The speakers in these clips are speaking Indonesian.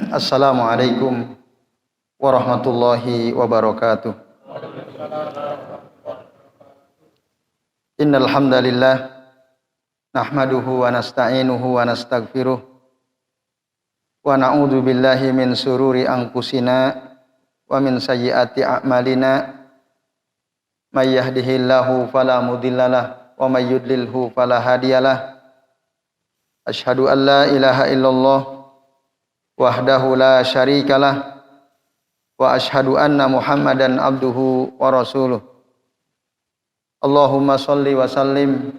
Assalamualaikum warahmatullahi wabarakatuh. Innal hamdalillah nahmaduhu wa nasta'inuhu wa nastaghfiruh wa na'udzu billahi min sururi anfusina wa min sayyiati a'malina may yahdihillahu fala mudhillalah wa may yudlilhu fala hadiyalah. Asyhadu an la ilaha illallah wahdahu la syarikalah wa asyhadu anna Muhammadan abduhu wa rasuluh. Allahumma shalli wa sallim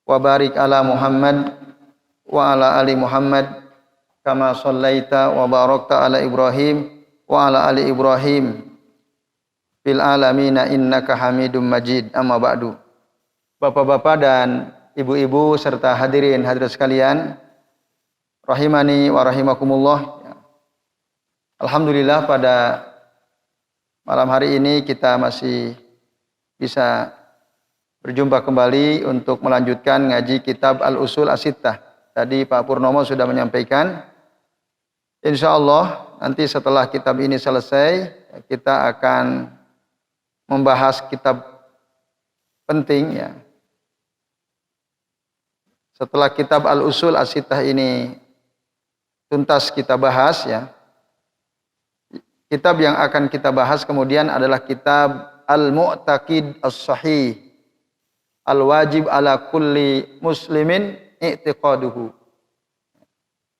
wa barik ala Muhammad wa ala ali Muhammad kama shallaita wa barakta ala Ibrahim wa ala ali Ibrahim fil alamina innaka Hamidum Majid. Amma ba'du. Bapak-bapak dan ibu-ibu serta hadirin hadirat sekalian, rahimani wa rahimakumullah. Alhamdulillah pada malam hari ini kita masih bisa berjumpa kembali untuk melanjutkan ngaji kitab Al-Usul As-Sittah. Tadi Pak Purnomo sudah menyampaikan, insyaallah nanti setelah kitab ini selesai kita akan membahas kitab penting ya. Setelah kitab Al-Usul As-Sittah ini tuntas kita bahas ya. Kitab yang akan kita bahas kemudian adalah kitab Al-Mu'taqid As-Sahih Al-Wajib ala kulli muslimin i'tiqaduhu.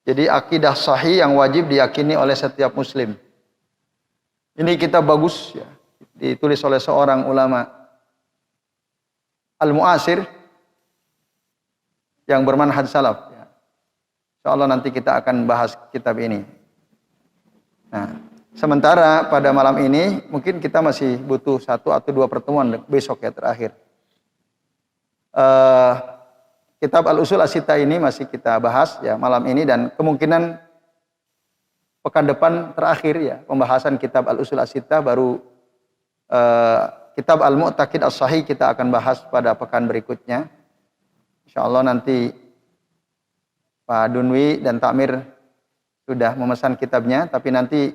Jadi akidah sahih yang wajib diyakini oleh setiap muslim. Ini kitab bagus ya, ditulis oleh seorang ulama al-mu'asir yang bermanhaj salaf ya. Insyaallah nanti kita akan bahas kitab ini. Nah, sementara pada malam ini mungkin kita masih butuh 1 atau 2 pertemuan besok ya terakhir. Kitab Al-Usul As-Sittah ini masih kita bahas ya malam ini dan kemungkinan pekan depan terakhir ya pembahasan kitab Al-Usul As-Sittah, baru kitab Al-Mu'taqid As-Sahih kita akan bahas pada pekan berikutnya. Insyaallah nanti Pak Dunwi dan Takmir sudah memesan kitabnya, tapi nanti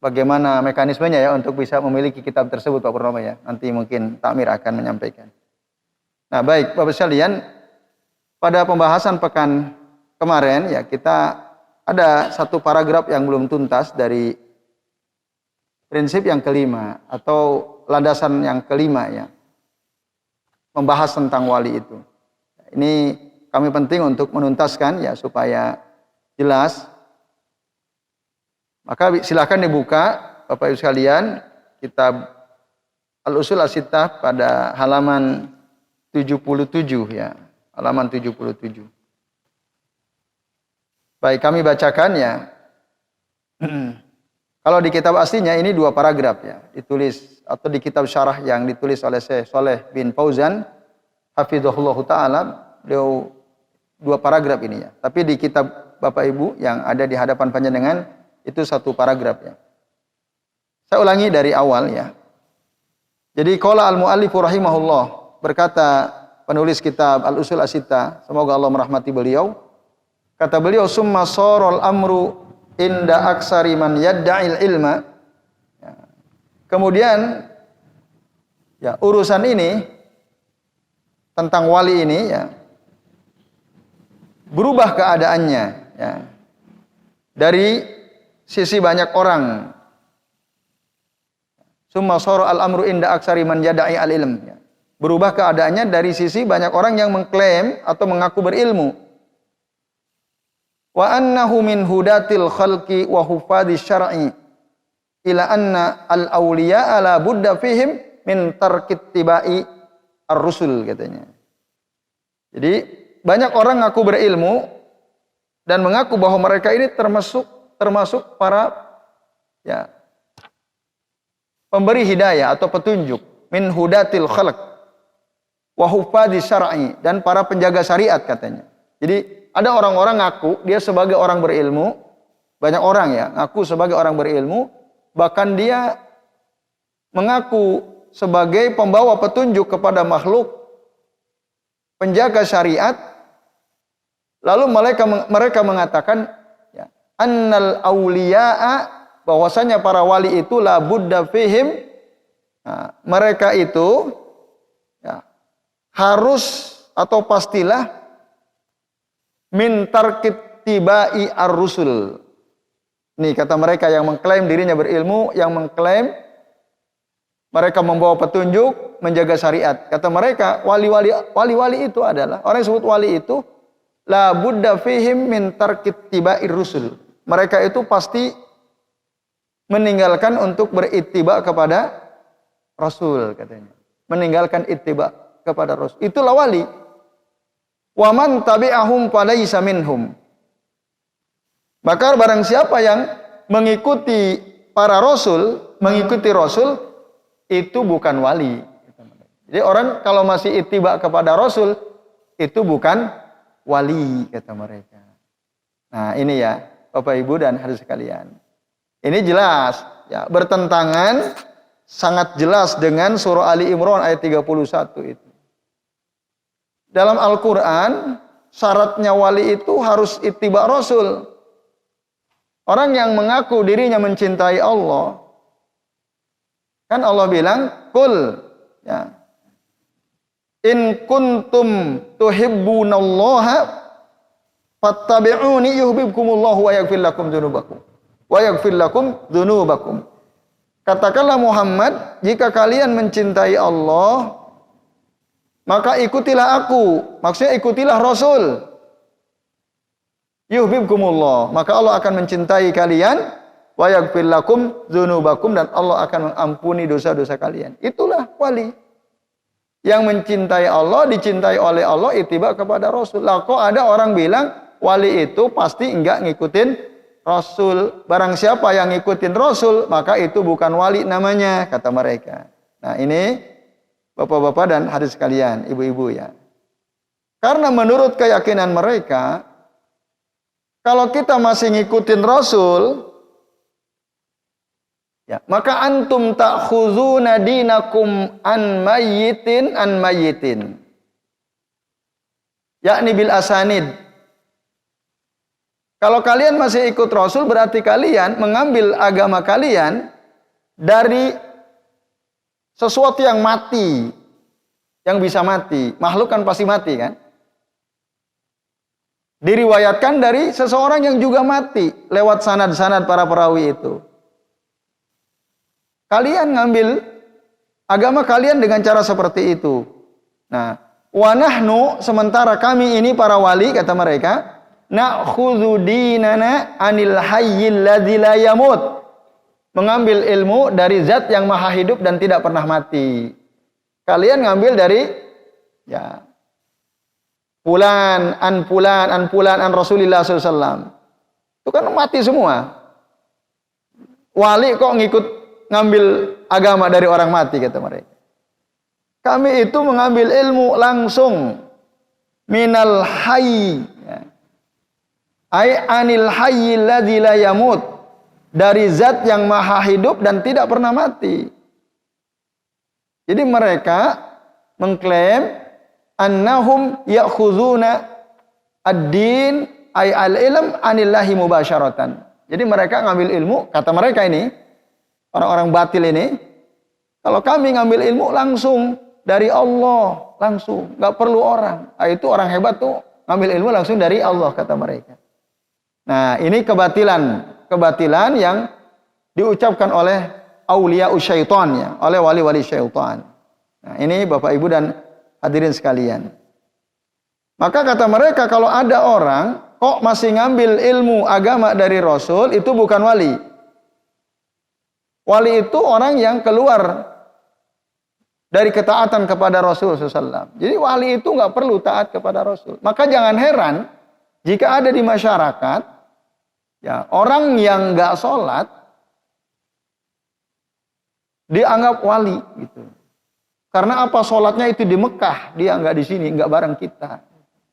bagaimana mekanismenya ya untuk bisa memiliki kitab tersebut Pak Purnomo ya. Nanti mungkin Takmir akan menyampaikan. Nah, baik Bapak sekalian, pada pembahasan pekan kemarin ya kita ada satu paragraf yang belum tuntas dari prinsip yang kelima atau landasan yang kelima ya. Membahas tentang wali itu. Ini kami penting untuk menuntaskan ya supaya jelas. Maka silakan dibuka Bapak Ibu sekalian kitab Al-Usul As-Sittah pada halaman 77 ya, halaman 77. Baik, kami bacakan ya. Kalau di kitab aslinya ini 2 paragraf ya, ditulis atau di kitab syarah yang ditulis oleh Syekh Shalih bin Fauzan hafizahullah taala, beliau 2 paragraf ini ya. Tapi di kitab Bapak Ibu yang ada di hadapan panjenengan itu 1 paragraf ya. Saya ulangi dari awal ya. Jadi qala al-muallif rahimahullah, berkata penulis kitab Al-Usul As-Sittah, semoga Allah merahmati beliau. Kata beliau, summa sarul amru inda aksari man yadda'il ilma. Ya. Kemudian ya urusan ini tentang wali ini ya berubah keadaannya ya. Dari sisi banyak orang. Summa sarul al-amru inda aksari man yadda'i al-ilm ya. Berubah keadaannya dari sisi banyak orang yang mengklaim atau mengaku berilmu. Wa annahu min hudatil khalqi wa hufadhi syar'i ila anna al-awliya la budda fihim min tarkit tibai ar-rusul katanya. Jadi banyak orang ngaku berilmu dan mengaku bahwa mereka ini termasuk para ya pemberi hidayah atau petunjuk, min hudatil khalq wa hufadhi syar'i, dan para penjaga syariat katanya. Jadi ada orang-orang ngaku dia sebagai orang berilmu, banyak orang ya ngaku sebagai orang berilmu, bahkan dia mengaku sebagai pembawa petunjuk kepada makhluk, penjaga syariat. Lalu mereka mengatakan ya, annal auliya'a, bahwasanya para wali itu la budda fihim, mereka itu ya, harus atau pastilah min tarkit tibai ar-rusul. Nih kata mereka yang mengklaim dirinya berilmu, yang mengklaim mereka membawa petunjuk, menjaga syariat. Kata mereka, wali-wali itu adalah, orang yang disebut wali itu, la budda fihim min tarkit tibai rusul. Mereka itu pasti meninggalkan untuk berittiba kepada Rasul, katanya. Meninggalkan ittiba kepada Rasul. Itulah wali. Wa man tabi'ahum falaysa minhum. Maka barang siapa yang mengikuti para rasul, mengikuti rasul, itu bukan wali. Jadi orang kalau masih ittiba kepada rasul, itu bukan wali, kata mereka. Nah ini ya Bapak Ibu dan hadirin sekalian. Ini jelas, ya, bertentangan sangat jelas dengan surah Ali Imran ayat 31 itu. Dalam Al-Quran, syaratnya wali itu harus ittiba Rasul. Orang yang mengaku dirinya mencintai Allah, kan Allah bilang, Qul, ya, in kuntum tuhibbunallaha fattabi'uni yuhibbukumullahu wa yaghfir lakum dzunubakum. Wa yaghfir lakum dzunubakum. Katakanlah Muhammad, jika kalian mencintai Allah, maka ikutilah aku. Maksudnya ikutilah Rasul. Yuhibbukumullah, maka Allah akan mencintai kalian, wa yaghfir lakum dzunubakum, dan Allah akan mengampuni dosa-dosa kalian. Itulah wali. Yang mencintai Allah, dicintai oleh Allah, ittiba kepada Rasul. Lah kok ada orang bilang wali itu pasti enggak ngikutin Rasul. Barang siapa yang ngikutin Rasul, maka itu bukan wali namanya, kata mereka. Nah, ini Bapak-bapak dan hadirin sekalian, ibu-ibu ya. Karena menurut keyakinan mereka, kalau kita masih ngikutin Rasul, ya, maka antum ta'khuzuna dinakum an mayyitin. Yakni bil asanid. Kalau kalian masih ikut Rasul, berarti kalian mengambil agama kalian dari sesuatu yang mati, yang bisa mati. Makhluk kan pasti mati kan? Diriwayatkan dari seseorang yang juga mati lewat sanad-sanad para perawi itu. Kalian ngambil agama kalian dengan cara seperti itu. Nah, wa nahnu, sementara kami ini para wali, kata mereka, na'khudzu dinana anil hayyil ladzi la yamut. Mengambil ilmu dari zat yang maha hidup dan tidak pernah mati. Kalian ngambil dari ya fulan an Rasulillah SAW. Itu kan mati semua. Wali kok ngambil agama dari orang mati, kata mereka. Kami itu mengambil ilmu langsung minal hayy, ya. Ai anil hayyil ladzi la yamut. Dari zat yang maha hidup dan tidak pernah mati. Jadi mereka mengklaim annahum ya'khuzuna ad-din ay al-ilm anillahi mubasyaratan. Jadi mereka ngambil ilmu, kata mereka ini, orang-orang batil ini, kalau kami ngambil ilmu langsung dari Allah, langsung, nggak perlu orang. Nah, itu orang hebat tuh, ngambil ilmu langsung dari Allah, kata mereka. Nah, ini kebatilan yang diucapkan oleh aulia syaitan, ya, oleh wali-wali syaitan. Nah, ini Bapak Ibu dan hadirin sekalian. Maka kata mereka, kalau ada orang kok masih ngambil ilmu agama dari Rasul, itu bukan wali. Wali itu orang yang keluar dari ketaatan kepada Rasul SAW. Jadi wali itu nggak perlu taat kepada Rasul. Maka jangan heran jika ada di masyarakat, ya, orang yang nggak sholat dianggap wali gitu. Karena apa? Sholatnya itu di Mekah, dia nggak di sini, nggak bareng kita.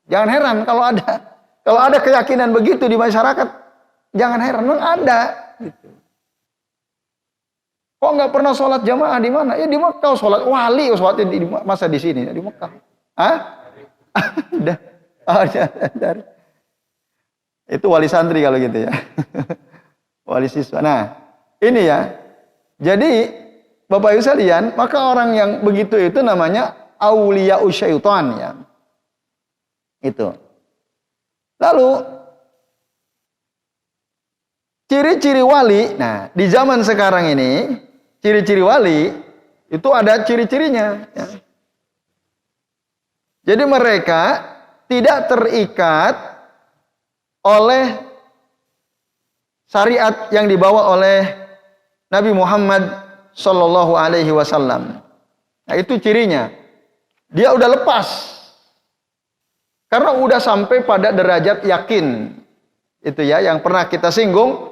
Jangan heran kalau ada keyakinan begitu di masyarakat. Jangan heran, memang ada. Gitu. Kok nggak pernah sholat jamaah di mana? Ya di Mekah sholat wali, sholatnya di masa di sini di Mekah. Hah? Dari. Itu wali santri kalau gitu ya. Wali siswa. Nah, ini ya. Jadi, Bapak Ibu sekalian, maka orang yang begitu itu namanya auliya syaitan ya. Itu. Lalu ciri-ciri wali, nah di zaman sekarang ini, ciri-ciri wali itu ada ciri-cirinya. Ya. Jadi mereka tidak terikat oleh syariat yang dibawa oleh Nabi Muhammad Sallallahu Alaihi Wasallam. Nah itu cirinya. Dia udah lepas. Karena udah sampai pada derajat yakin. Itu ya yang pernah kita singgung.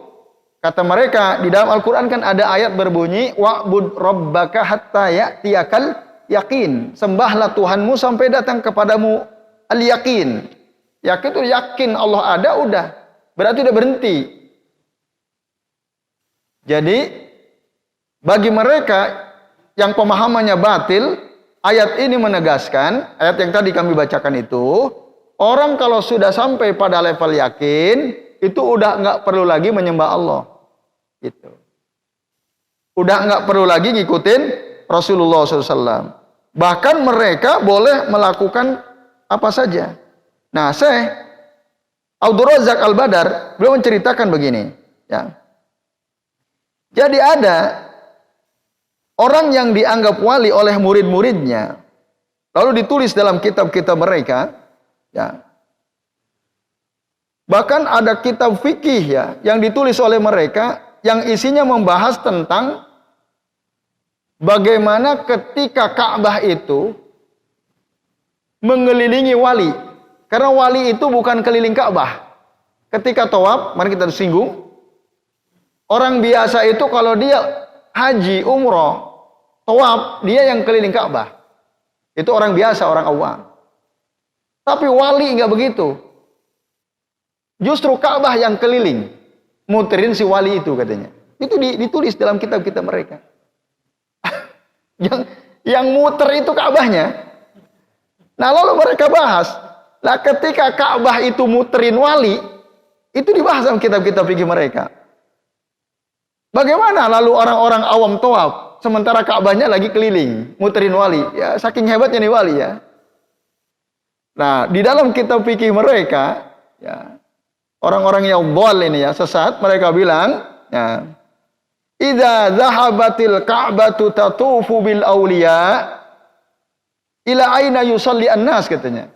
Kata mereka di dalam Al-Quran kan ada ayat berbunyi wa'bud rabbaka hatta ya'tiyakal yakin. Sembahlah Tuhanmu sampai datang kepadamu al-yakin. Yakin itu yakin Allah ada udah. Berarti udah berhenti. Jadi bagi mereka yang pemahamannya batil, ayat ini menegaskan, ayat yang tadi kami bacakan itu, orang kalau sudah sampai pada level yakin, itu udah nggak perlu lagi menyembah Allah. Gitu. Udah nggak perlu lagi ngikutin Rasulullah SAW. Bahkan mereka boleh melakukan apa saja. Nah, Syekh Abdul Razak Al-Badar beliau menceritakan begini. Ya. Jadi ada orang yang dianggap wali oleh murid-muridnya, lalu ditulis dalam kitab-kitab mereka, ya. Bahkan ada kitab fikih ya, yang ditulis oleh mereka, yang isinya membahas tentang bagaimana ketika Ka'bah itu mengelilingi wali. Karena wali itu bukan keliling Ka'bah. Ketika tawaf, mari kita singgung, orang biasa itu kalau dia haji, umroh, tawaf, dia yang keliling Ka'bah. Itu orang biasa, orang awam. Tapi wali enggak begitu. Justru Ka'bah yang keliling. Muterin si wali itu katanya. Itu ditulis dalam kitab-kitab mereka. yang muter itu Ka'bahnya. Nah lalu mereka bahas. Nah ketika Ka'bah itu muterin wali, itu dibahas dalam kitab-kitab fikih mereka. Bagaimana lalu orang-orang awam tawaf, sementara Ka'bahnya lagi keliling, muterin wali. Ya, saking hebatnya nih wali ya. Nah, di dalam kitab fikih mereka, ya, orang-orang yang dhal ini ya, sesat, mereka bilang, ya, idza zahabatil Ka'batu tatufu bil auliya ila aina yusalli an-nas katanya.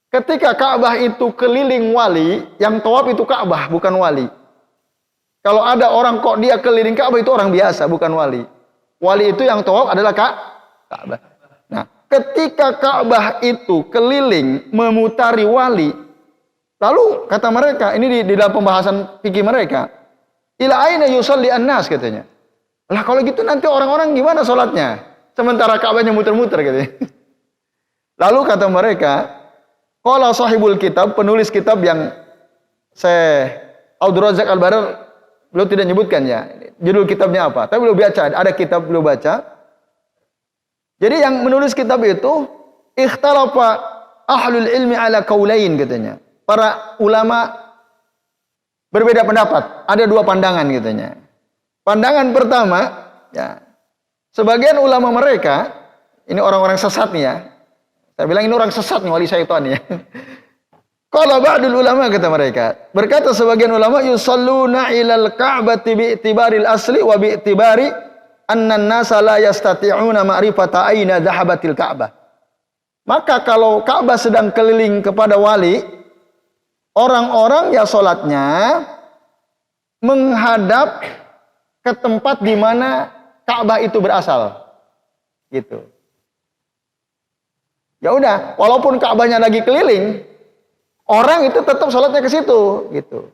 Ketika Ka'bah itu keliling wali, yang tawaf itu Ka'bah, bukan wali. Kalau ada orang kok dia keliling Ka'bah itu orang biasa, bukan wali. Wali itu yang tawaf adalah Ka'bah. Nah, ketika Ka'bah itu keliling memutari wali, lalu kata mereka, ini di dalam pembahasan fikih mereka, ila aina yusalli an-nas katanya. Lah kalau gitu nanti orang-orang gimana sholatnya? Sementara Ka'bahnya muter-muter katanya. Lalu kata mereka, qala sahibul kitab, penulis kitab yang Syekh Abdul Razak Al-Badar, beliau tidak nyebutkan ya, judul kitabnya apa. Tapi beliau baca, ada kitab beliau baca. Jadi yang menulis kitab itu, ikhtalafa ahlul ilmi ala kaulain katanya. Para ulama berbeda pendapat. Ada dua pandangan katanya. Pandangan pertama, ya, sebagian ulama mereka, ini orang-orang sesat nih ya. Saya bilang ini orang sesat nih, wali syaitan ya. Qala ba'dul ulama kata mereka. Berkata sebagian ulama yusalluna ilal ka'bati bi'tibaril asli wa bi'tibari anna an-nasa la yastati'una ma'rifata aina dhahabatil ka'bah. Maka kalau Ka'bah sedang keliling kepada wali, orang-orang ya salatnya menghadap ke tempat di mana Ka'bah itu berasal. Gitu. Ya udah, walaupun Ka'bahnya lagi keliling, orang itu tetap sholatnya ke situ, gitu.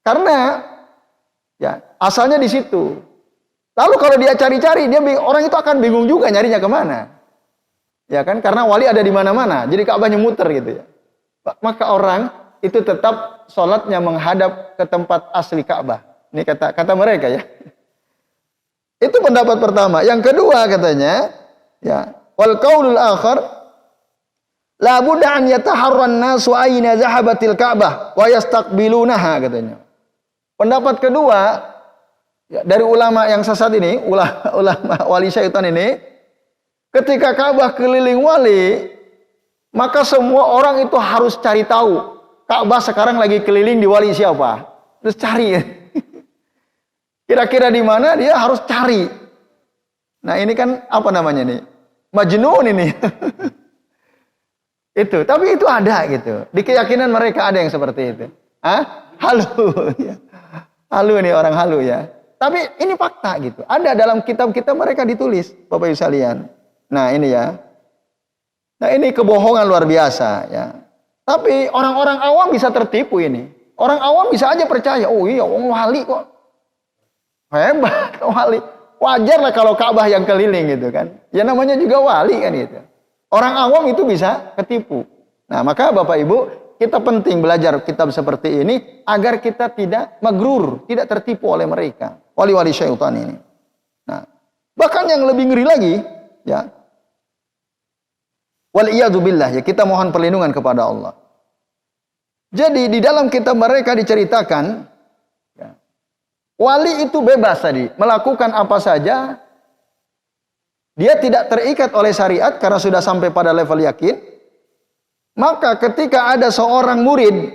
Karena ya asalnya di situ. Lalu kalau dia cari-cari, orang itu akan bingung juga nyarinya kemana. Ya kan? Karena wali ada di mana-mana, jadi Ka'bahnya muter gitu ya. Maka orang itu tetap sholatnya menghadap ke tempat asli Ka'bah. Ini kata mereka ya. Itu pendapat pertama. Yang kedua katanya, ya, wal qaulul akhar La budda an yataharran nasu aina zahabatil Ka'bah wa yastaqbilunaha katanya. Pendapat kedua ya, dari ulama yang sesat ini, ulama wali syaitan ini, ketika Ka'bah keliling wali, maka semua orang itu harus cari tahu Ka'bah sekarang lagi keliling di wali siapa. Terus cari. Kira-kira di mana dia harus cari. Nah, ini kan apa namanya nih? Majnun ini. Itu, tapi itu ada gitu. Di keyakinan mereka ada yang seperti itu. Hah? Halu. Ya. Halu nih orang halu ya. Tapi ini fakta gitu. Ada dalam kitab-kitab mereka ditulis, Bapak Ibu sekalian. Nah, ini ya. Nah, ini kebohongan luar biasa ya. Tapi orang-orang awam bisa tertipu ini. Orang awam bisa aja percaya, oh iya, wali kok. Hebat, wali. Wajar lah kalau Ka'bah yang keliling gitu kan. Ya namanya juga wali kan gitu. Orang awam itu bisa ketipu. Nah, maka Bapak Ibu, kita penting belajar kitab seperti ini agar kita tidak magrur, tidak tertipu oleh mereka. Wali-wali syaitan ini. Nah, bahkan yang lebih ngeri lagi, ya. Waliyadzubillah, ya, kita mohon perlindungan kepada Allah. Jadi di dalam kitab mereka diceritakan, ya, wali itu bebas tadi, melakukan apa saja. Dia tidak terikat oleh syariat karena sudah sampai pada level yakin. Maka ketika ada seorang murid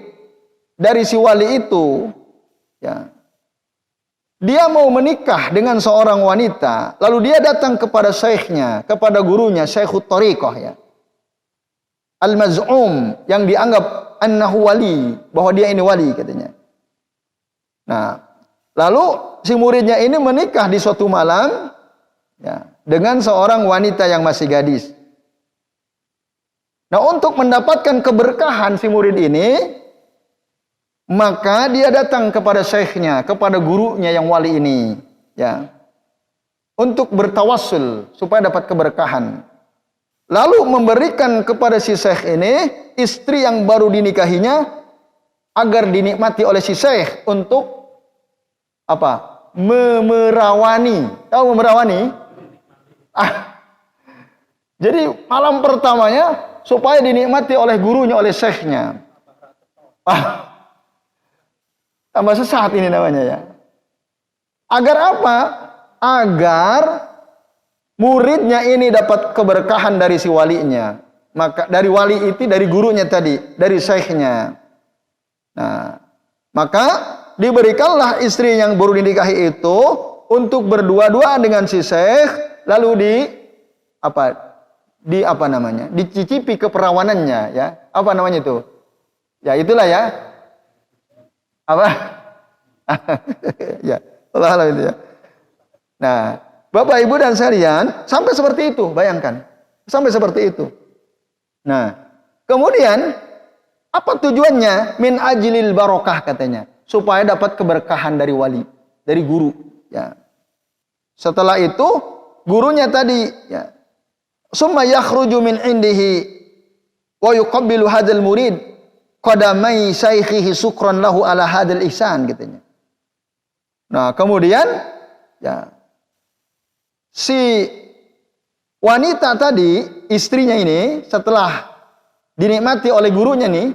dari si wali itu, ya, dia mau menikah dengan seorang wanita, lalu dia datang kepada syekhnya, kepada gurunya, Syekhut Thariqah ya. Al-Maz'um, yang dianggap annahu wali, bahwa dia ini wali katanya. Nah, lalu si muridnya ini menikah di suatu malam ya, dengan seorang wanita yang masih gadis. Nah, untuk mendapatkan keberkahan si murid ini, maka dia datang kepada syekhnya, kepada gurunya yang wali ini, ya, untuk bertawassul supaya dapat keberkahan. Lalu memberikan kepada si syekh ini istri yang baru dinikahinya agar dinikmati oleh si syekh untuk apa? Memerawani. Tahu memerawani? Jadi malam pertamanya supaya dinikmati oleh gurunya, oleh syekhnya. Tambah sesat ini namanya ya. Agar apa? Agar muridnya ini dapat keberkahan dari si walinya. Maka dari wali itu, dari gurunya tadi, dari syekhnya. Nah, maka diberikanlah istri yang baru dinikahi itu untuk berdua-duaan dengan si syekh, lalu dicicipi keperawanannya ya. Apa namanya itu? Ya itulah ya. Apa? Ya, Allah itu ya. Nah, Bapak Ibu dan sekalian, sampai seperti itu, bayangkan. Sampai seperti itu. Nah, kemudian apa tujuannya? Min ajlil barokah katanya, supaya dapat keberkahan dari wali, dari guru, ya. Setelah itu gurunya tadi ya, summa yakhruju min indihi wa yuqabbilu hadzal murid qadamai syaikhihi syukran lahu ala hadzal ihsan katanya. Nah, kemudian ya, si wanita tadi, istrinya ini setelah dinikmati oleh gurunya nih,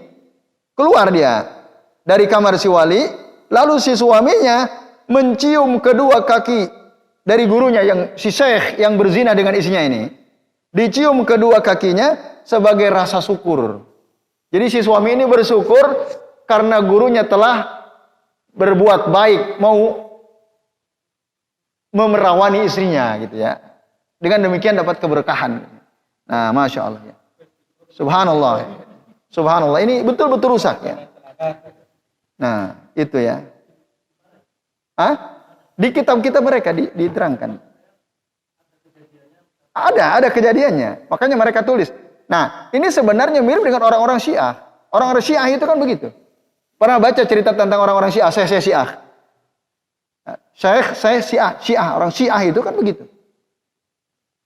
keluar dia dari kamar si wali, lalu si suaminya mencium kedua kaki dari gurunya yang si syekh yang berzina dengan istrinya ini. Dicium kedua kakinya sebagai rasa syukur. Jadi si suami ini bersyukur karena gurunya telah berbuat baik, mau memerawani istrinya gitu ya. Dengan demikian dapat keberkahan. Nah, Masya Allah ya. Subhanallah. Subhanallah. Ini betul-betul rusak ya. Nah, itu ya. Di kitab-kitab mereka diterangkan. Ada kejadiannya. Makanya mereka tulis. Nah, ini sebenarnya mirip dengan orang-orang Syiah. Orang-orang Syiah itu kan begitu. Pernah baca cerita tentang orang-orang Syiah, saya Syiah. Saya Syiah, orang Syiah itu kan begitu.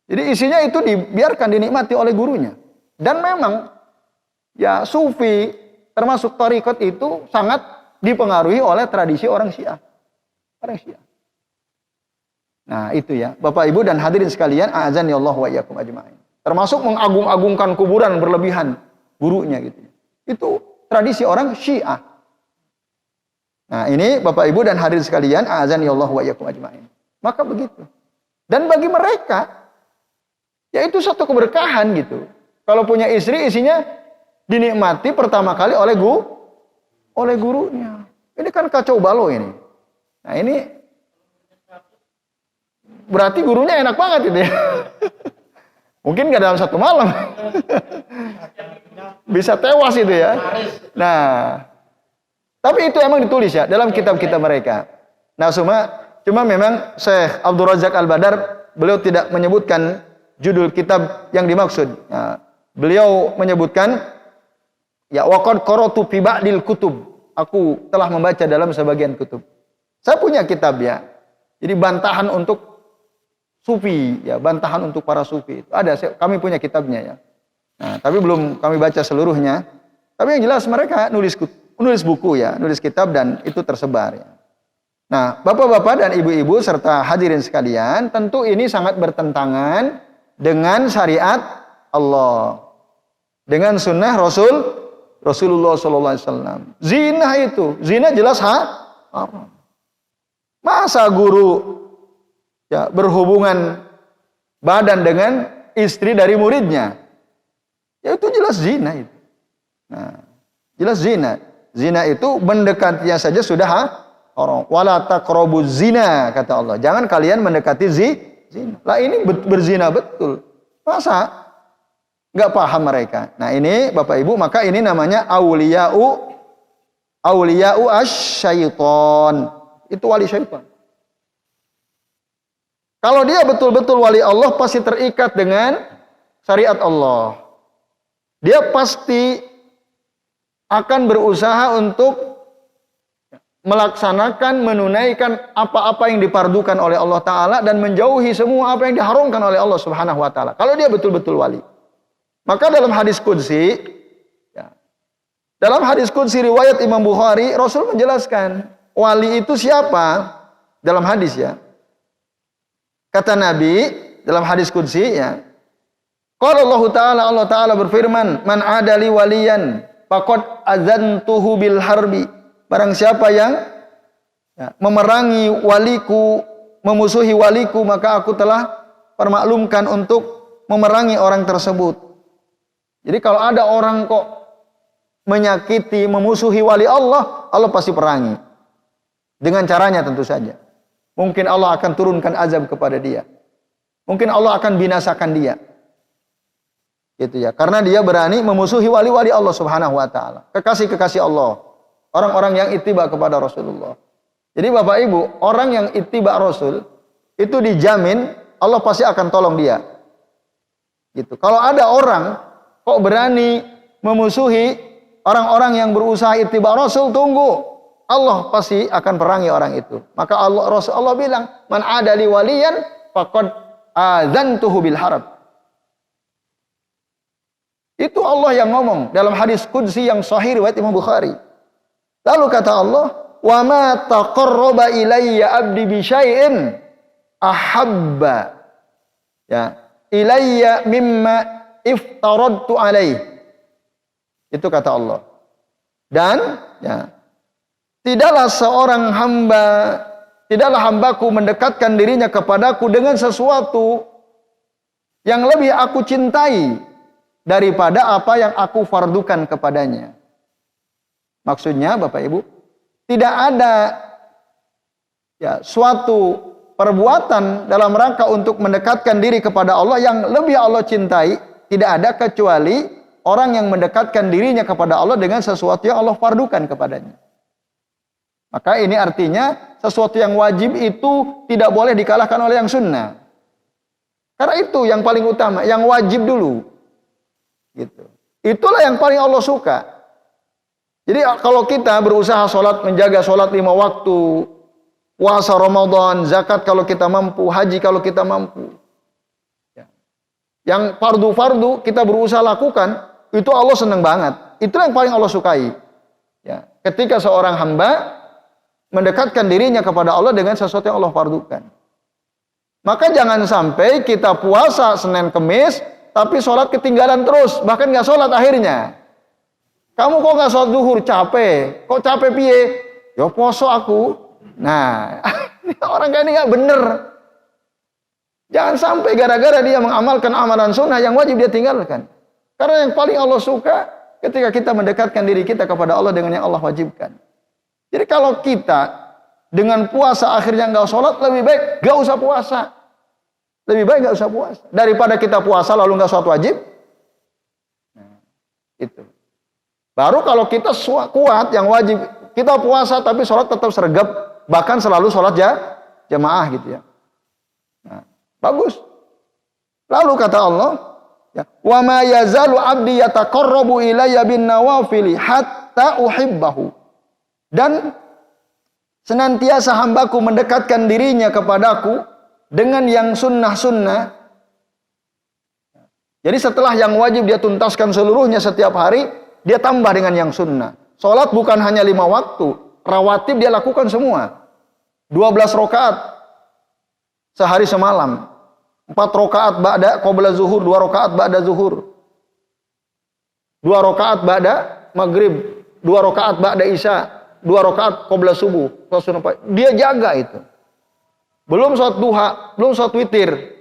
Jadi isinya itu dibiarkan dinikmati oleh gurunya. Dan memang ya sufi termasuk thariqat itu sangat dipengaruhi oleh tradisi orang Syiah. Orang Syiah. Nah, itu ya, Bapak Ibu dan hadirin sekalian, a'azani Allah wa iyyakum ajma'in. Termasuk mengagung-agungkan kuburan berlebihan. gurunya gitu. Itu tradisi orang Syiah. Nah, ini Bapak Ibu dan hadirin sekalian, azani Allah wa iyyakum ajmain. Maka begitu. Dan bagi mereka ya itu satu keberkahan gitu. Kalau punya istri, isinya dinikmati pertama kali oleh gurunya. Ini kan kacau balau ini. Nah, ini berarti gurunya enak banget itu ya. Mungkin gak dalam satu malam. Bisa tewas itu ya. Nah, tapi itu emang ditulis ya dalam kitab-kitab mereka. Nah, cuma memang Syekh Abdul Razak Al-Badar, beliau tidak menyebutkan judul kitab yang dimaksud. Nah, beliau menyebutkan ya waqad qara'tu fi ba'dil kutub. Aku telah membaca dalam sebagian kutub. Saya punya kitab ya. Jadi bantahan untuk sufi ya, bantahan untuk para sufi. Ada, kami punya kitabnya ya. Nah, tapi belum kami baca seluruhnya. Tapi yang jelas mereka nulis buku ya, nulis kitab dan itu tersebar ya. Nah, Bapak-bapak dan Ibu-ibu serta hadirin sekalian, tentu ini sangat bertentangan dengan syariat Allah. Dengan sunnah Rasulullah SAW. Zina jelas haram. Masa guru ya berhubungan badan dengan istri dari muridnya? Ya itu jelas zina itu. Nah, jelas zina. Zina itu mendekatinya saja sudah haram. Wala taqrabuz zina, kata Allah. Jangan kalian mendekati zina. Lah ini berzina betul. Masa nggak paham mereka? Nah, ini Bapak Ibu, maka ini namanya auliya'u asy-syaiton. Itu wali syaitan. Kalau dia betul-betul wali Allah, pasti terikat dengan syariat Allah. Dia pasti akan berusaha untuk melaksanakan, menunaikan apa-apa yang dipardukan oleh Allah Ta'ala dan menjauhi semua apa yang diharamkan oleh Allah Subhanahu Wa Ta'ala. Kalau dia betul-betul wali. Maka dalam hadis qudsi, ya, dalam hadis qudsi riwayat Imam Bukhari, Rasul menjelaskan wali itu siapa dalam hadis ya. Kata Nabi dalam hadis qudsi ya, qala Allah Ta'ala berfirman, man adali waliyan faqad azantuhu bil harbi. Barang siapa yang ya, memerangi waliku, memusuhi waliku, maka aku telah permaklumkan untuk memerangi orang tersebut. Jadi kalau ada orang kok menyakiti, memusuhi wali Allah, Allah pasti perangi. Dengan caranya tentu saja. Mungkin Allah akan turunkan azab kepada dia. Mungkin Allah akan binasakan dia. Gitu ya. Karena dia berani memusuhi wali-wali Allah Subhanahu wa taala. Kekasih-kekasih Allah. Orang-orang yang ittiba kepada Rasulullah. Jadi Bapak Ibu, orang yang ittiba Rasul itu dijamin Allah pasti akan tolong dia. Gitu. Kalau ada orang kok berani memusuhi orang-orang yang berusaha ittiba Rasul, tunggu. Allah pasti akan perangi orang itu. Maka Rasulullah bilang, man adali waliyan faqad azantuhu bil harb. Itu Allah yang ngomong dalam hadis qudsi yang sahih riwayat Imam Bukhari. Lalu kata Allah, wa ma taqarraba ilayya abdi bi syai'in ahabba ya ilayya mimma iftaradtu alaih. Itu kata Allah. Dan ya, tidaklah hambaku mendekatkan dirinya kepadaku dengan sesuatu yang lebih aku cintai daripada apa yang aku fardukan kepadanya. Maksudnya Bapak Ibu, tidak ada ya suatu perbuatan dalam rangka untuk mendekatkan diri kepada Allah yang lebih Allah cintai, tidak ada kecuali orang yang mendekatkan dirinya kepada Allah dengan sesuatu yang Allah fardukan kepadanya. Maka ini artinya sesuatu yang wajib itu tidak boleh dikalahkan oleh yang sunnah. Karena itu yang paling utama, yang wajib dulu. Gitu. Itulah yang paling Allah suka. Jadi kalau kita berusaha menjaga sholat 5 waktu, puasa Ramadan, zakat kalau kita mampu, haji kalau kita mampu. Ya. Yang fardu-fardu kita berusaha lakukan, itu Allah senang banget. Itulah yang paling Allah sukai. Ya. Ketika seorang hamba mendekatkan dirinya kepada Allah dengan sesuatu yang Allah fardukan. Maka jangan sampai kita puasa Senin Kemis, tapi sholat ketinggalan terus, bahkan nggak sholat akhirnya. Kamu kok nggak sholat zuhur? Capek. Kok capek piye? Ya poso aku. Nah, orang kayak ini nggak bener. Jangan sampai gara-gara dia mengamalkan amalan sunnah yang wajib dia tinggalkan. Karena yang paling Allah suka ketika kita mendekatkan diri kita kepada Allah dengan yang Allah wajibkan. Jadi kalau kita dengan puasa akhirnya nggak sholat, lebih baik nggak usah puasa. Lebih baik nggak usah puasa daripada kita puasa lalu nggak sholat wajib. Nah, itu. Baru kalau kita kuat yang wajib, kita puasa tapi sholat tetap sergap, bahkan selalu sholat jamaah gitu ya. Nah, bagus. Lalu kata Allah, ya, wa ma yazalu abdi yataqarrabu ilayya bin nawafili hatta uhibbahu. Dan senantiasa hambaku mendekatkan dirinya kepadaku dengan yang sunnah-sunnah. Jadi setelah yang wajib dia tuntaskan seluruhnya setiap hari, dia tambah dengan yang sunnah. Salat bukan hanya 5 waktu, rawatib dia lakukan semua. 12 rakaat sehari semalam. 4 rakaat ba'da qabla zuhur, 2 rakaat ba'da zuhur. 2 rakaat ba'da maghrib, 2 rakaat ba'da isya, 2 rakaat qabla subuh. Dia jaga itu. Belum sholat duha, belum sholat witir.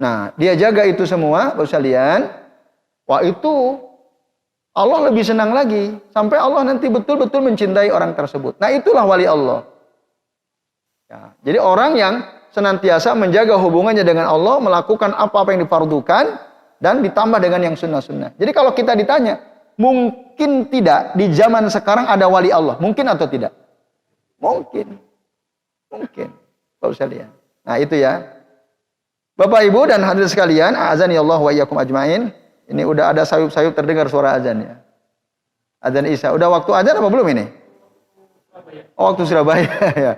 Nah, dia jaga itu semua, Bapak sekalian. Wah, itu Allah lebih senang lagi. Sampai Allah nanti betul-betul mencintai orang tersebut. Nah, itulah wali Allah. Ya, jadi orang yang senantiasa menjaga hubungannya dengan Allah, melakukan apa-apa yang difardukan, dan ditambah dengan yang sunnah-sunnah. Jadi kalau kita ditanya, mungkin tidak di zaman sekarang ada wali Allah? Mungkin atau tidak? Mungkin. Mungkin. Bapak sekalian. Nah, itu ya. Bapak Ibu dan hadirin sekalian, azan ya Allah wa iyyakum ajmain. Ini udah ada sayup-sayup terdengar suara azan ya. Azan Isya. Udah waktu azan apa belum ini? Oh, waktu Surabaya ya.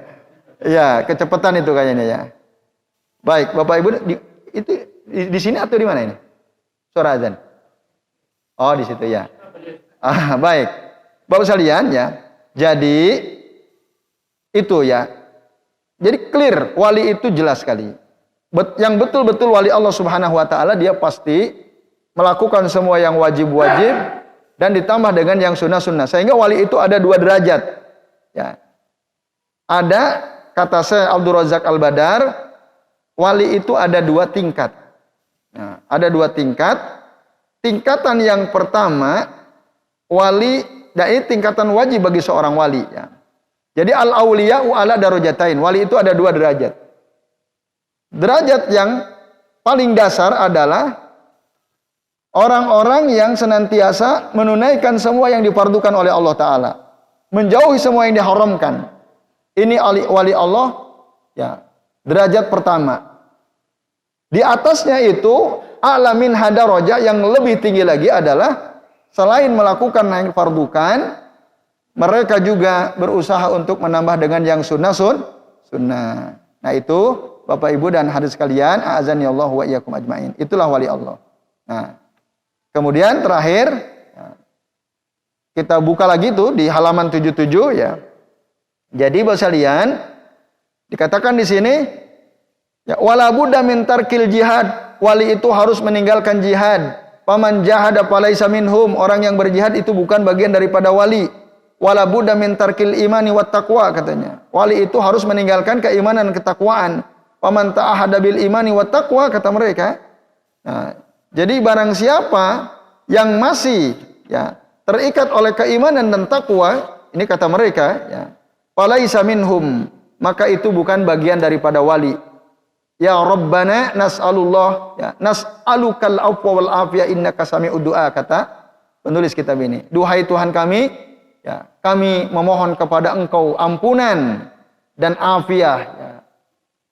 Ya, kecepatan itu kayaknya ya. Baik, Bapak Ibu itu di sini atau di mana ini? Suara azan. Oh, di situ ya. Baik. Bapak sekalian ya. Jadi itu ya. Jadi clear, wali itu jelas sekali. Yang betul-betul wali Allah Subhanahu wa taala, dia pasti melakukan semua yang wajib-wajib dan ditambah dengan yang sunnah-sunnah. Sehingga wali itu ada 2 derajat. Ya. Ada, kata saya Abdul Razak Al-Badar, wali itu ada 2 tingkat. Nah, ada 2 tingkat. Tingkatan yang pertama, wali, dan ini tingkatan wajib bagi seorang wali ya. Jadi al-auliya'u ala darajatain. Wali itu ada 2 derajat. Derajat yang paling dasar adalah orang-orang yang senantiasa menunaikan semua yang difardukan oleh Allah Ta'ala. Menjauhi semua yang diharamkan. Ini wali Allah, ya, derajat pertama. Di atasnya itu, alamin hadaraja yang lebih tinggi lagi adalah selain melakukan yang difardukan, mereka juga berusaha untuk menambah dengan yang sunnah. Nah, itu Bapak Ibu dan hadirin sekalian, a'azani Allah wa iyyakum ajmain. Itulah wali Allah. Nah, kemudian terakhir kita buka lagi tuh di halaman 77 ya. Jadi Bapak sekalian, dikatakan di sini ya, wala budda min tarkil jihad. Wali itu harus meninggalkan jihad. Paman jahada falaisa minhum. Orang yang berjihad itu bukan bagian daripada wali. Wala budda min tarkil imani wat taqwa, katanya. Wali itu harus meninggalkan keimanan dan ketakwaan. Paman ta'ahada bil imani wat taqwa, kata mereka. Nah, jadi barang siapa yang masih ya terikat oleh keimanan dan takwa, ini kata mereka ya, falaisa minhum, maka itu bukan bagian daripada wali. Ya Rabbana nas'alullah ya nas'alukal afwa wal afiyah innaka sami'ud du'a, kata penulis kitab ini. Duhai Tuhan kami, ya, kami memohon kepada Engkau ampunan dan afiah. Ya.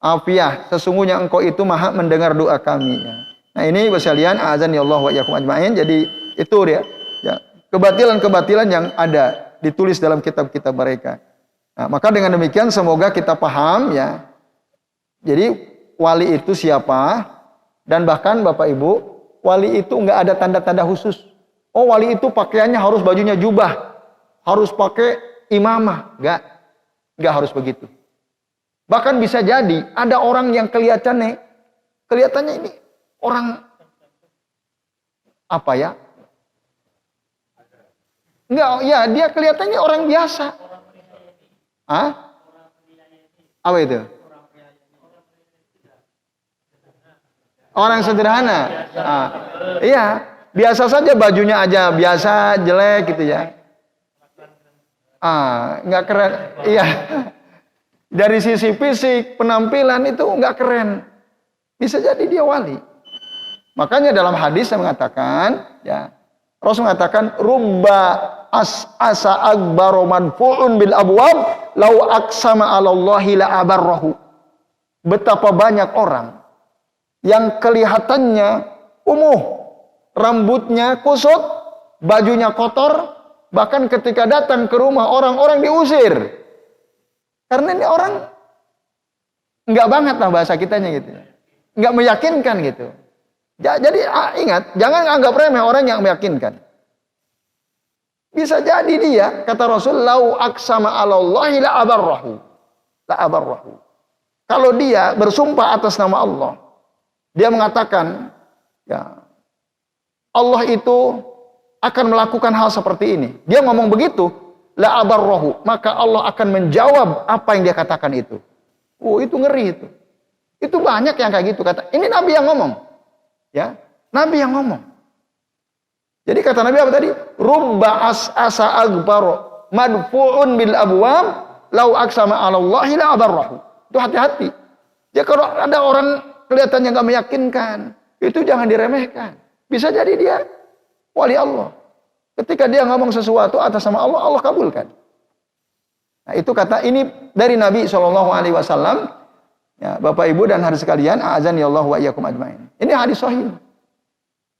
Afiah, sesungguhnya Engkau itu maha mendengar doa kami. Ya. Nah, ini sekalian, azan ya Allah wa iyyakum ajmain. Jadi itu dia, ya, kebatilan-kebatilan yang ada ditulis dalam kitab-kitab mereka. Nah, maka dengan demikian semoga kita paham ya. Jadi wali itu siapa? Dan bahkan Bapak Ibu, wali itu enggak ada tanda-tanda khusus. Oh, wali itu pakaiannya harus bajunya jubah, harus pakai imamah, enggak harus begitu. Bahkan bisa jadi ada orang yang kelihatannya ini orang apa ya? Enggak, ya dia kelihatannya orang biasa. Hah? Apa itu? Orang sederhana. Iya, biasa saja bajunya aja biasa, jelek gitu ya. Nggak keren. Iya. Dari sisi fisik, penampilan itu nggak keren. Bisa jadi dia wali. Makanya dalam hadis saya mengatakan, ya, Rasul mengatakan, rubba asa akbaru madfu'un bil abwab, lau aqsama 'ala Allahi la abarrahu. Betapa banyak orang yang kelihatannya rambutnya kusut, bajunya kotor, bahkan ketika datang ke rumah orang-orang diusir. Karena ini orang nggak banget lah bahasa kitanya gitu. Nggak meyakinkan gitu. Jadi ingat, jangan anggap remeh orang yang meyakinkan. Bisa jadi dia, kata Rasul, lau aqsama 'alallahi la abarrahu. La abarrahu. Kalau dia bersumpah atas nama Allah, dia mengatakan, ya, Allah itu akan melakukan hal seperti ini. Dia ngomong begitu, la abarrahu, maka Allah akan menjawab apa yang dia katakan itu. Itu ngeri itu. Itu banyak yang kayak gitu kata. Ini Nabi yang ngomong. Ya, Nabi yang ngomong. Jadi kata Nabi apa tadi? Rubba asa akbar madfu'un bil abwab lau aqsama 'ala Allahi la abarrahu. Itu hati-hati. Ya kalau ada orang kelihatannya nggak meyakinkan, itu jangan diremehkan. Bisa jadi dia wali Allah. Ketika dia ngomong sesuatu atas nama Allah, Allah kabulkan. Nah, itu kata ini dari Nabi SAW. Ya, Bapak Ibu dan hadirin sekalian, a'azani Allah wa iyyakum ajmain. Ini hadis sahih.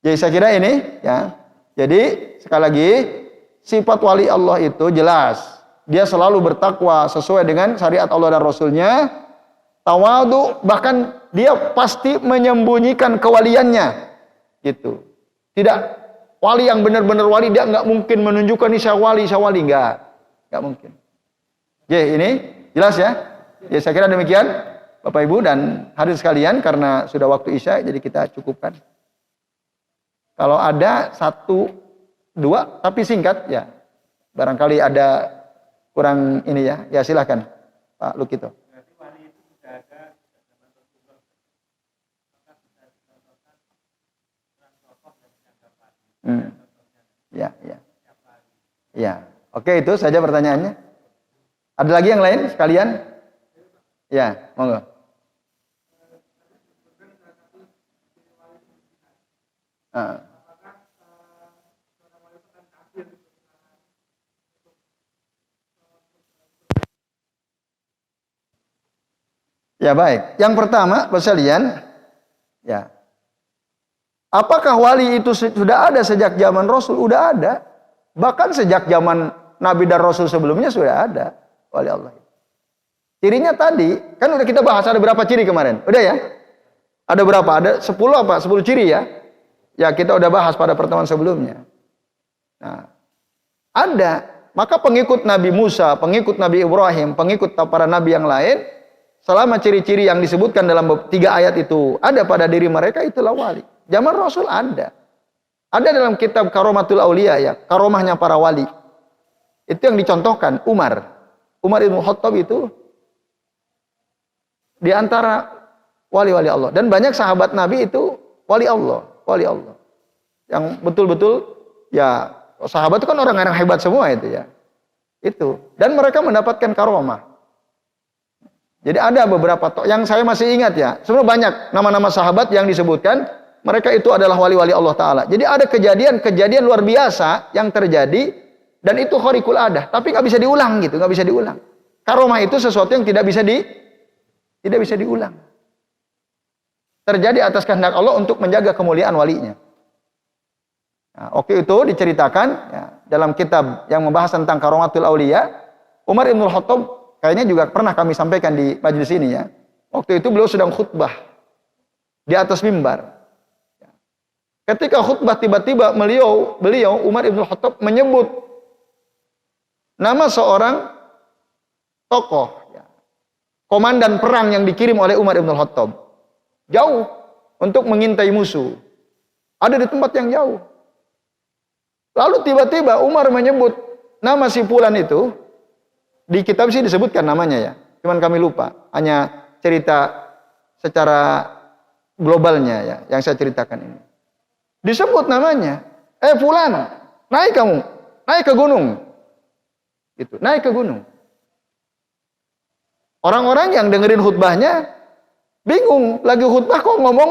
Jadi saya kira ini, ya. Jadi sekali lagi, sifat wali Allah itu jelas. Dia selalu bertakwa sesuai dengan syariat Allah dan Rasulnya. Tawadu, bahkan dia pasti menyembunyikan kewaliannya. Gitu. Tidak wali yang benar-benar wali, dia nggak mungkin menunjukkan ini saya wali, nggak mungkin. Jadi ini jelas ya. Jadi saya kira demikian, Bapak Ibu dan hadirin sekalian, karena sudah waktu Isya, jadi kita cukupkan. Kalau ada 1, 2, tapi singkat ya. Barangkali ada kurang ini ya. Ya silakan Pak Lukito. Ya. Oke, itu saja pertanyaannya. Ada lagi yang lain sekalian? Ya, monggo. Ya baik. Yang pertama, Bapak sekalian, ya. Apakah wali itu sudah ada sejak zaman Rasul? Udah ada. Bahkan sejak zaman Nabi dan Rasul sebelumnya sudah ada wali Allah. Cirinya tadi, kan udah kita bahas ada berapa ciri kemarin? Udah ya? Ada berapa? Ada 10 apa? 10 ciri ya? Ya kita udah bahas pada pertemuan sebelumnya. Nah, ada. Maka pengikut Nabi Musa, pengikut Nabi Ibrahim, pengikut para nabi yang lain, selama ciri-ciri yang disebutkan dalam 3 ayat itu ada pada diri mereka, itulah wali. Zaman Rasul ada. Ada dalam kitab Karomatul Aulia ya, karomahnya para wali. Itu yang dicontohkan Umar. Umar Ibn Khattab itu di antara wali-wali Allah. Dan banyak sahabat Nabi itu wali Allah. Wali Allah. Yang betul-betul ya, sahabat itu kan orang-orang hebat semua itu ya. Itu. Dan mereka mendapatkan karomah. Jadi ada beberapa yang saya masih ingat ya. Sebenarnya banyak nama-nama sahabat yang disebutkan, mereka itu adalah wali-wali Allah Ta'ala. Jadi ada kejadian-kejadian luar biasa yang terjadi, dan itu khariqul adah, tapi nggak bisa diulang gitu, nggak bisa diulang. Karomah itu sesuatu yang tidak bisa diulang. Terjadi atas kehendak Allah untuk menjaga kemuliaan walinya. Nah, oke, itu diceritakan ya, dalam kitab yang membahas tentang Karomatul Aulia. Umar Ibn Khattab kayaknya juga pernah kami sampaikan di majelis ini ya. Waktu itu beliau sedang khutbah di atas mimbar. Ketika khutbah tiba-tiba beliau Umar Ibn Khattab menyebut nama seorang tokoh ya, komandan perang yang dikirim oleh Umar Ibn Khattab jauh untuk mengintai musuh. Ada di tempat yang jauh. Lalu tiba-tiba Umar menyebut nama si fulan itu di kitab sih disebutkan namanya ya. Cuman kami lupa. Hanya cerita secara globalnya ya yang saya ceritakan ini. Disebut namanya. Fulan, naik kamu. Naik ke gunung. Gitu, naik ke gunung. Orang-orang yang dengerin khutbahnya bingung. Lagi khutbah kok ngomong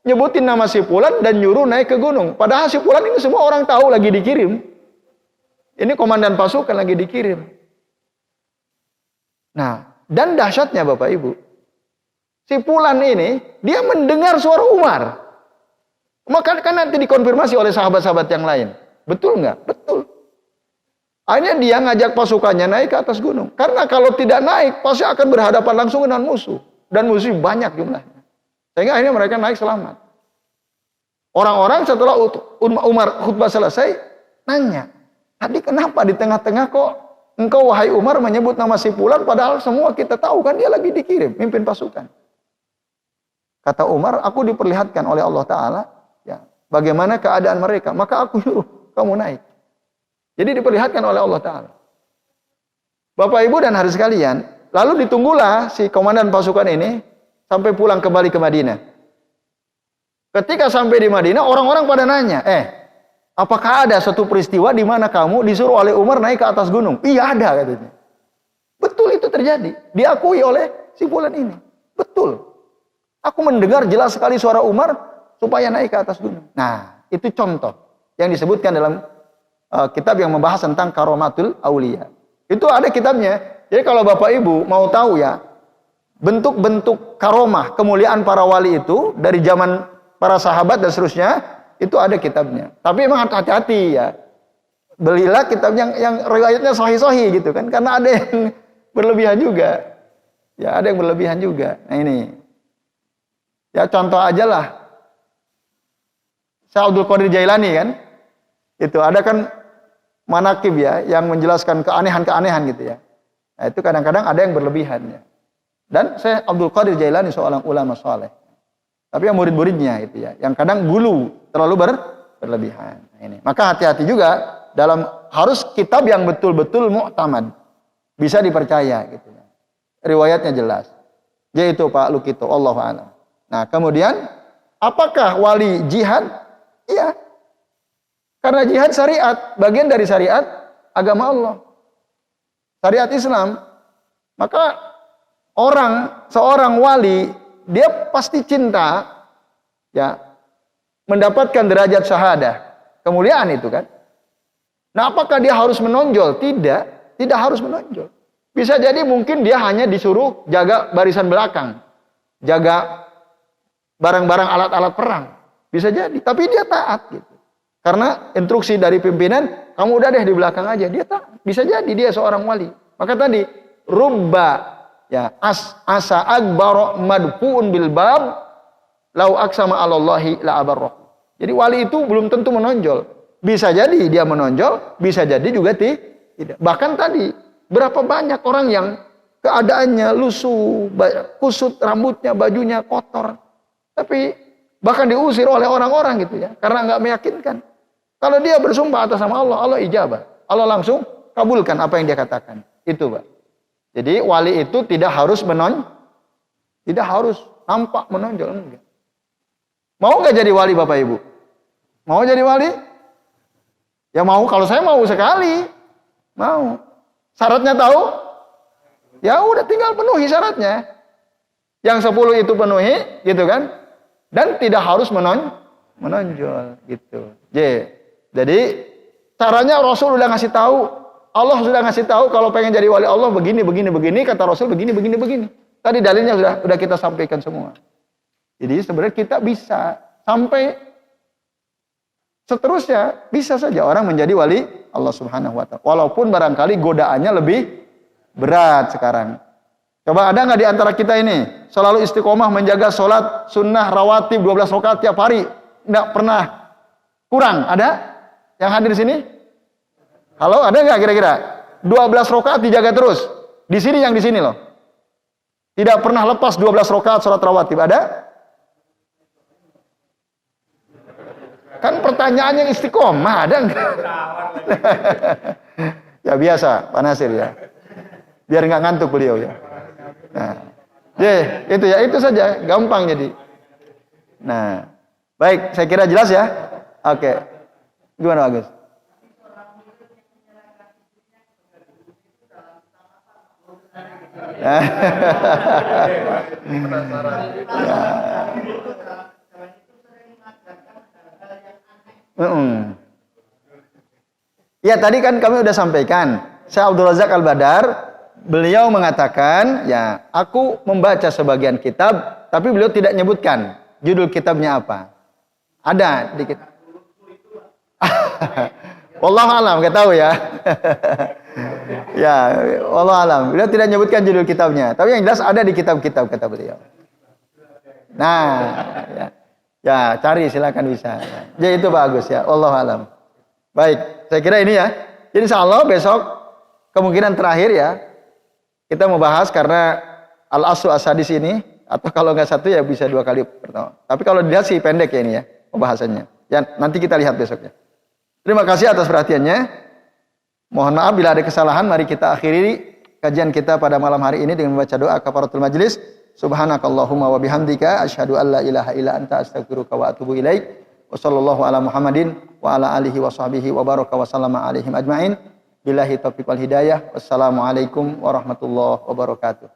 nyebutin nama si fulan dan nyuruh naik ke gunung. Padahal si fulan ini semua orang tahu lagi dikirim. Ini komandan pasukan lagi dikirim. Nah, dan dahsyatnya Bapak Ibu, si fulan ini dia mendengar suara Umar. Maka kan nanti dikonfirmasi oleh sahabat-sahabat yang lain. Betul nggak? Betul. Akhirnya dia ngajak pasukannya naik ke atas gunung. Karena kalau tidak naik, pasti akan berhadapan langsung dengan musuh. Dan musuh banyak jumlahnya. Sehingga akhirnya mereka naik selamat. Orang-orang setelah Umar khutbah selesai, nanya, tadi kenapa di tengah-tengah kok engkau wahai Umar menyebut nama si fulan padahal semua kita tahu kan dia lagi dikirim mimpin pasukan. Kata Umar, aku diperlihatkan oleh Allah Ta'ala ya, bagaimana keadaan mereka, maka aku suruh kamu naik. Jadi diperlihatkan oleh Allah Ta'ala. Bapak Ibu dan hari sekalian, lalu ditunggulah si komandan pasukan ini sampai pulang kembali ke Madinah. Ketika sampai di Madinah, orang-orang pada nanya, apakah ada suatu peristiwa di mana kamu disuruh oleh Umar naik ke atas gunung? Iya ada katanya. Betul itu terjadi. Diakui oleh si fulan ini. Betul. Aku mendengar jelas sekali suara Umar supaya naik ke atas gunung. Nah, itu contoh yang disebutkan dalam kitab yang membahas tentang karomatul aulia. Itu ada kitabnya. Jadi kalau Bapak Ibu mau tahu ya, bentuk-bentuk karomah kemuliaan para wali itu dari zaman para sahabat dan seterusnya, itu ada kitabnya. Tapi memang hati-hati ya. Belilah kitab yang riwayatnya sahih-sahih gitu kan. Karena ada yang berlebihan juga. Ya, ada yang berlebihan juga. Nah ini. Ya contoh aja lah. Syekh Abdul Qadir Jailani kan. Itu ada kan manakib ya. Yang menjelaskan keanehan-keanehan gitu ya. Nah itu kadang-kadang ada yang berlebihannya. Dan Syekh Abdul Qadir Jailani seorang ulama saleh. Tapi yang murid-muridnya itu ya, yang kadang gulu, terlalu berlebihan. Nah, ini. Maka hati-hati juga dalam harus kitab yang betul-betul mu'tamad. Bisa dipercaya gitu ya. Riwayatnya jelas. Yaitu Pak Lukito, Allahu a'lam. Nah, kemudian apakah wali jihad? Iya. Karena jihad syariat, bagian dari syariat agama Allah. Syariat Islam. Maka seorang wali dia pasti cinta ya mendapatkan derajat syahadah, kemuliaan itu kan. Nah, apakah dia harus menonjol? Tidak harus menonjol. Bisa jadi mungkin dia hanya disuruh jaga barisan belakang, jaga barang-barang alat-alat perang. Bisa jadi, tapi dia taat gitu. Karena instruksi dari pimpinan, kamu udah deh di belakang aja, dia taat. Bisa jadi dia seorang wali. Maka tadi rubba ya asa akbar madfuun bil bab lau aksama alallahi la abarrah. Jadi wali itu belum tentu menonjol. Bisa jadi dia menonjol, bisa jadi juga tidak. Bahkan tadi berapa banyak orang yang keadaannya lusuh, kusut rambutnya, bajunya kotor. Tapi bahkan diusir oleh orang-orang gitu ya, karena nggak meyakinkan. Kalau dia bersumpah atas nama Allah, Allah ijabah. Allah langsung kabulkan apa yang dia katakan. Itu, Pak. Jadi wali itu tidak harus tidak harus nampak menonjol, enggak. Mau nggak jadi wali Bapak Ibu? Mau jadi wali? Ya mau, kalau saya mau sekali. Mau. Syaratnya tahu? Ya udah tinggal penuhi syaratnya. Yang 10 itu penuhi, gitu kan? Dan tidak harus menonjol, gitu. Jadi caranya Rasul udah ngasih tahu. Allah sudah ngasih tahu kalau pengen jadi wali Allah begini, kata Rasul begini. Tadi dalilnya sudah kita sampaikan semua. Jadi sebenarnya kita bisa sampai seterusnya bisa saja orang menjadi wali Allah Subhanahu wa taala. Walaupun barangkali godaannya lebih berat sekarang. Coba ada nggak di antara kita ini selalu istiqomah menjaga sholat sunnah rawatib 12 rakaat tiap hari, nggak pernah kurang? Ada yang hadir di sini? Halo, ada nggak kira-kira? 12 rakaat dijaga terus. Di sini yang di sini loh. Tidak pernah lepas 12 rakaat sholat rawatib. Ada? Kan pertanyaannya istiqomah, ada nggak? Ya biasa, Pak Nasir ya. Biar nggak ngantuk beliau ya. Nah, itu ya, itu saja, gampang jadi. Nah, baik, saya kira jelas ya. Oke, gimana Agus? Ya. Ya tadi kan kami sudah sampaikan, Syekh Abdul Razak Al-Badar, beliau mengatakan, ya aku membaca sebagian kitab, tapi beliau tidak nyebutkan judul kitabnya apa. Ada dikit. Wallahu alam, nggak tahu ya. Ya, wallahu alam. Beliau tidak nyebutkan judul kitabnya, tapi yang jelas ada di kitab-kitab kata beliau. Nah, ya cari silakan bisa. Jadi itu Pak Agus ya, wallahu alam. Baik, saya kira ini ya. Jadi insya Allah besok kemungkinan terakhir ya kita mau bahas karena al-aslu as-sadis ini, atau kalau nggak satu ya bisa 2 kali pertama. Tapi kalau dilihat sih pendek ya ini ya pembahasannya. Ya nanti kita lihat besoknya. Terima kasih atas perhatiannya. Mohon maaf bila ada kesalahan. Mari kita akhiri kajian kita pada malam hari ini dengan membaca doa kafaratul majlis. Subhanakallahumma wa bihamdika asyhadu an la ilaha illa anta astaghfiruka wa atubu ilaik. Wassallallahu ala Muhammadin wa ala alihi wa sahbihi wa baraka wa sallama alaihim ajmain. Billahi taufiq wal hidayah. Wassalamualaikum warahmatullahi wabarakatuh.